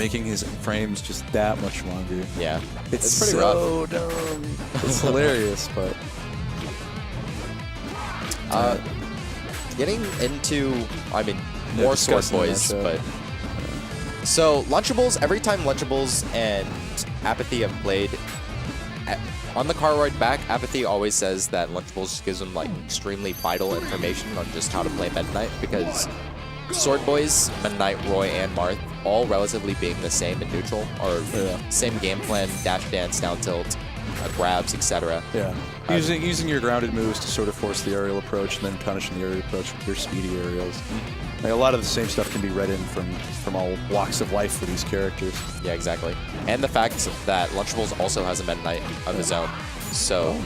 making his frames just that much longer. Yeah. It's pretty so dumb. It's hilarious, but... Getting into, I mean, more Sword Boys, but... So, Lunchables, every time Lunchables and Apathy have played, on the car ride back, Apathy always says that Lunchables just gives them, like, extremely vital information on just how to play Meta Knight, because Sword Boys, Meta Knight, Roy, and Marth, all relatively being the same in neutral, or same game plan, dash dance, down tilt, grabs, etc. Yeah. Using your grounded moves to sort of force the aerial approach and then punishing the aerial approach with your speedy aerials. Like, a lot of the same stuff can be read in from all walks of life for these characters. Yeah, exactly. And the fact that Lunchables also has a Meta Knight of his own. So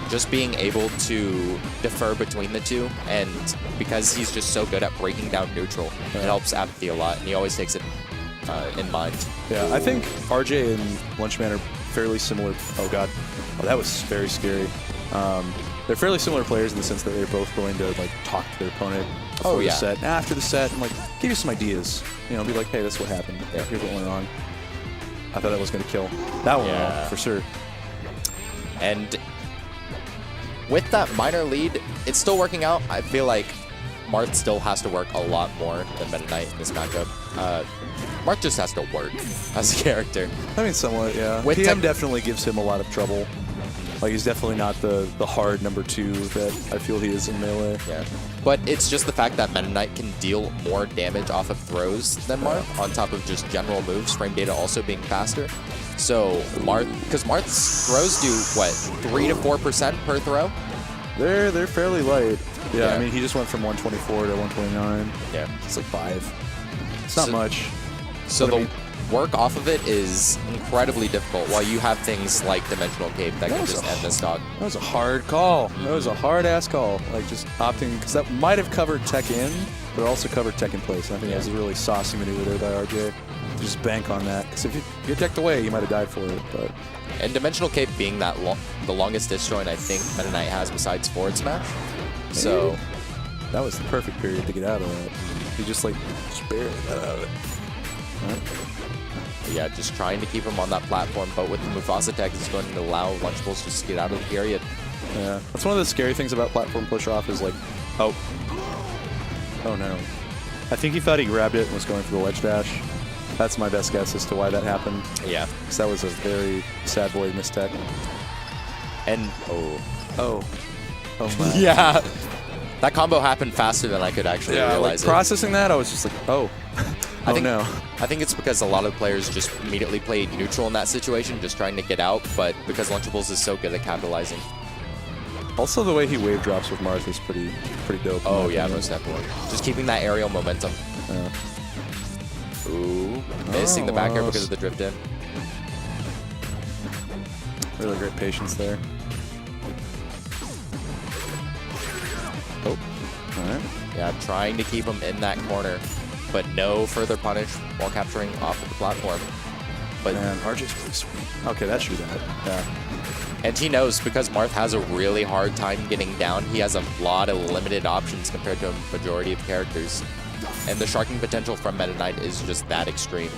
just being able to defer between the two, and because he's just so good at breaking down neutral, it helps Apathy a lot, and he always takes it in mind. Yeah, I think RJ and Lunchman are fairly similar. Oh god, that was very scary. They're fairly similar players in the sense that they're both going to like talk to their opponent before the set, and after the set, and like give you some ideas. You know, be like, hey, this is what happened. Yeah, here's what went wrong. I thought that was going to kill. That one wrong, for sure. And with that minor lead, it's still working out. I feel like Marth still has to work a lot more than Meta Knight in this matchup. Marth just has to work as a character. I mean, somewhat, yeah. PM definitely gives him a lot of trouble. Like, he's definitely not the hard number 2 that I feel he is in Melee. Yeah. But it's just the fact that Meta Knight can deal more damage off of throws than Marth, on top of just general moves, frame data also being faster. So, because Marth's throws do, what, 3 to 4% per throw? They're fairly light. Yeah, I mean, he just went from 124 to 129. Yeah. It's like 5. It's not much. So the work off of it is incredibly difficult, while you have things like Dimensional Cape that can just end the stock. That was a hard call. That was a hard-ass call. Like, just opting, because that might have covered tech in, but it also covered tech in place. And I think that was a really saucy maneuver there by RJ. Just bank on that. Because if you decked away, you might have died for it. But and Dimensional Cape being that the longest disjoint I think Meta Knight has besides forward smash. So that was the perfect period to get out of that. He just like barely got out of it. Yeah, just trying to keep him on that platform, but with the Mufasa tech, it's going to allow Lunchables just to get out of the period. Yeah, that's one of the scary things about platform push-off is like, oh no. I think he thought he grabbed it and was going for the ledge dash. That's my best guess as to why that happened. Yeah. Because that was a very sad boy mistech. And, oh my. Yeah. That combo happened faster than I could actually realize like, processing that, I was just like, no. I think it's because a lot of players just immediately played neutral in that situation, just trying to get out, but because Lunchables is so good at capitalizing. Also, the way he wave drops with Marth is pretty dope. Oh, yeah, most definitely. Just keeping that aerial momentum. Ooh, missing the back air because of the drift in. Really great patience there. Oh, all right. Yeah, trying to keep him in that corner, but no further punish while capturing off of the platform. But man, RJ's really sweet. Okay, that should be that. Yeah. And he knows because Marth has a really hard time getting down, he has a lot of limited options compared to a majority of characters. And the sharking potential from Meta Knight is just that extreme.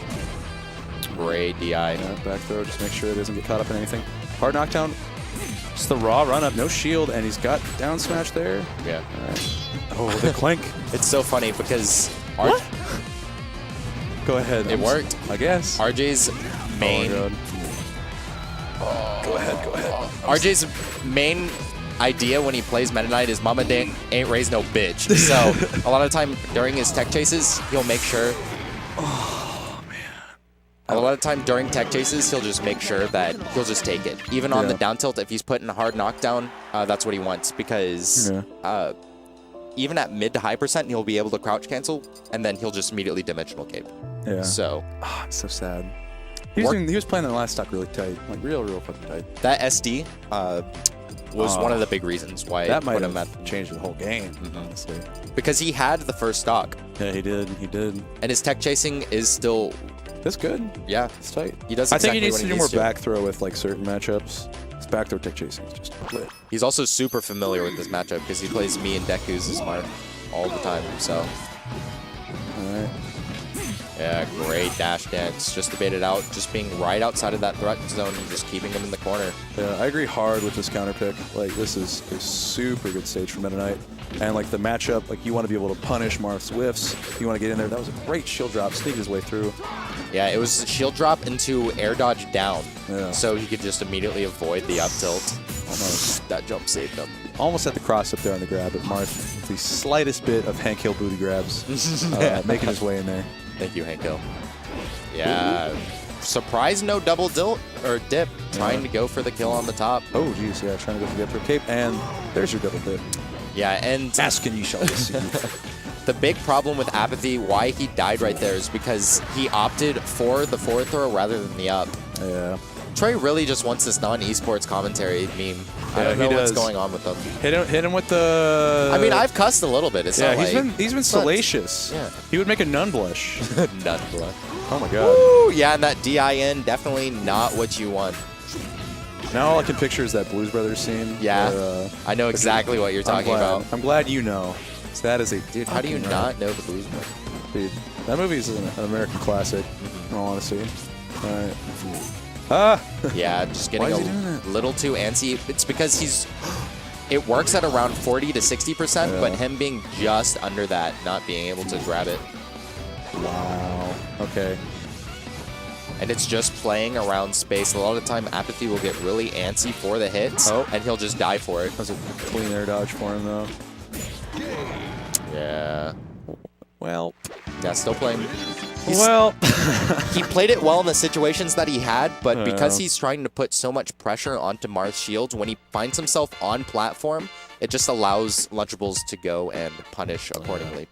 Great DI. Yeah, back throw, just make sure it doesn't get caught up in anything. Hard knockdown. Just the raw run up, no shield, and he's got down smash there. Yeah. All right. Oh, the clink. It's so funny because Go ahead. It worked. I guess. RJ's main. Go ahead. RJ's main idea when he plays Meta Knight is Mama ain't raised no bitch. So a lot of time during his tech chases, he'll make sure. Oh man. A lot of time during tech chases, he'll just make sure that he'll just take it. Even on the down tilt, if he's putting a hard knockdown, that's what he wants because even at mid to high percent, he'll be able to crouch cancel, and then he'll just immediately dimensional cape. Yeah. So. I'm so sad. He was playing the last stock really tight, like real fucking tight. That SD was one of the big reasons why that might have changed the whole game, honestly. Because he had the first stock. Yeah, he did. And his tech chasing is still. That's good. Yeah, it's tight. He does. I think he needs to do more back throw with like certain matchups. His back throw tech chasing is just lit. He's also super familiar with this matchup because he plays me and Deku's Marth all the time. So. All right. Yeah, great dash dance. Just to bait it out, just being right outside of that threat zone and just keeping him in the corner. Yeah, I agree hard with this counter pick. Like, this is a super good stage for Meta Knight. And, like, the matchup, like, you want to be able to punish Marth's whiffs. You want to get in there. That was a great shield drop, sneaked his way through. Yeah, it was a shield drop into air dodge down. Yeah. So he could just immediately avoid the up tilt. Almost. That jump saved him. Almost at the cross up there on the grab, but Marth, the slightest bit of Hank Hill booty grabs, making his way in there. Thank you, Hank Hill. Yeah. Surprise no double dip. Trying to go for the kill on the top. Oh, geez, yeah, trying to go for the upper cape, and there's your double dip. Yeah, and Ask and you shall receive. the big problem with Apathy, why he died right there, is because he opted for the forward throw rather than the up. Yeah. Trey really just wants this non-esports commentary meme. I don't know what's going on with them. Hit him with the... I mean, I've cussed a little bit. It's not like... he's been salacious. Yeah. He would make a nun blush. Nun blush. Oh my god. Woo! Yeah, and that DIN, definitely not what you want. Now all I can picture is that Blues Brothers scene. Yeah, where, I know exactly what you're talking about. I'm glad you know. So that is a... Dude, how do you not know the Blues Brothers? Dude, that movie is an American classic, in all honesty. All right. Ah! Yeah, just getting a little too antsy. It's because he's... It works at around 40 to 60%, but him being just under that, not being able to grab it. Wow. Okay. And it's just playing around space. A lot of the time, Apathy will get really antsy for the hits, and he'll just die for it. That was a clean air dodge for him, though. Yeah. Well. Yeah, still playing. Well. He played it well in the situations that he had, but because he's trying to put so much pressure onto Marth's shields, when he finds himself on platform, it just allows Lunchables to go and punish accordingly.